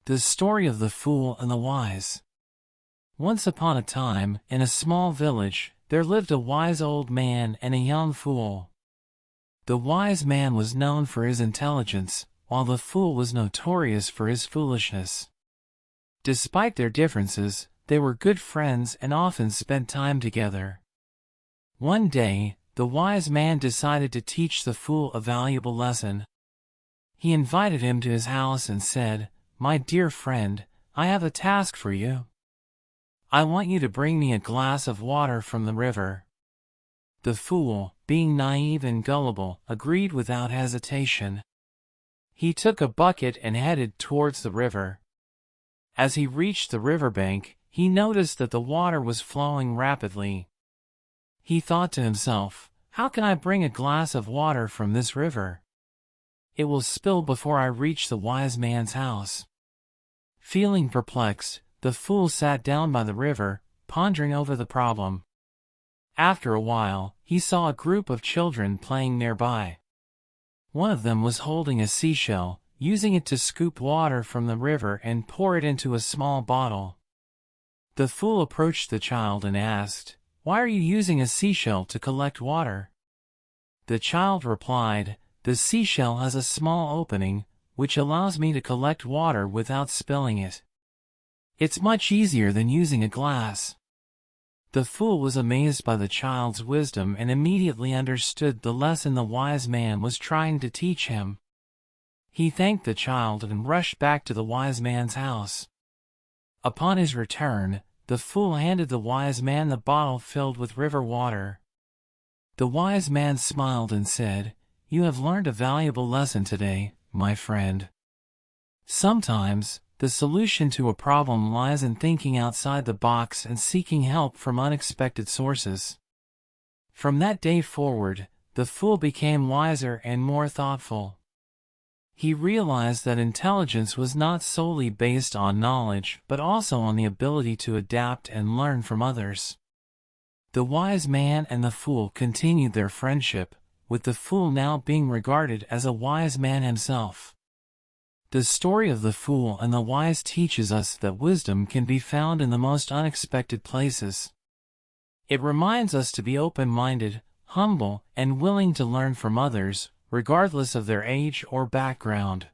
The story of the fool and the wise. Once upon a time, in a small village, there lived a wise old man and a young fool. The wise man was known for his intelligence, while the fool was notorious for his foolishness. Despite their differences, they were good friends and often spent time together. One day, the wise man decided to teach the fool a valuable lesson. He invited him to his house and said, "My dear friend, I have a task for you. I want you to bring me a glass of water from the river." The fool, being naive and gullible, agreed without hesitation. He took a bucket and headed towards the river. As he reached the riverbank, he noticed that the water was flowing rapidly. He thought to himself, "How can I bring a glass of water from this river? It will spill before I reach the wise man's house." Feeling perplexed, the fool sat down by the river, pondering over the problem. After a while, he saw a group of children playing nearby. One of them was holding a seashell, using it to scoop water from the river and pour it into a small bottle. The fool approached the child and asked, "Why are you using a seashell to collect water?" The child replied, "The seashell has a small opening, which allows me to collect water without spilling it. It's much easier than using a glass." The fool was amazed by the child's wisdom and immediately understood the lesson the wise man was trying to teach him. He thanked the child and rushed back to the wise man's house. Upon his return, the fool handed the wise man the bottle filled with river water. The wise man smiled and said, "You have learned a valuable lesson today, my friend. Sometimes, the solution to a problem lies in thinking outside the box and seeking help from unexpected sources." From that day forward, the fool became wiser and more thoughtful. He realized that intelligence was not solely based on knowledge, but also on the ability to adapt and learn from others. The wise man and the fool continued their friendship, with the fool now being regarded as a wise man himself. The story of the fool and the wise teaches us that wisdom can be found in the most unexpected places. It reminds us to be open-minded, humble, and willing to learn from others, regardless of their age or background.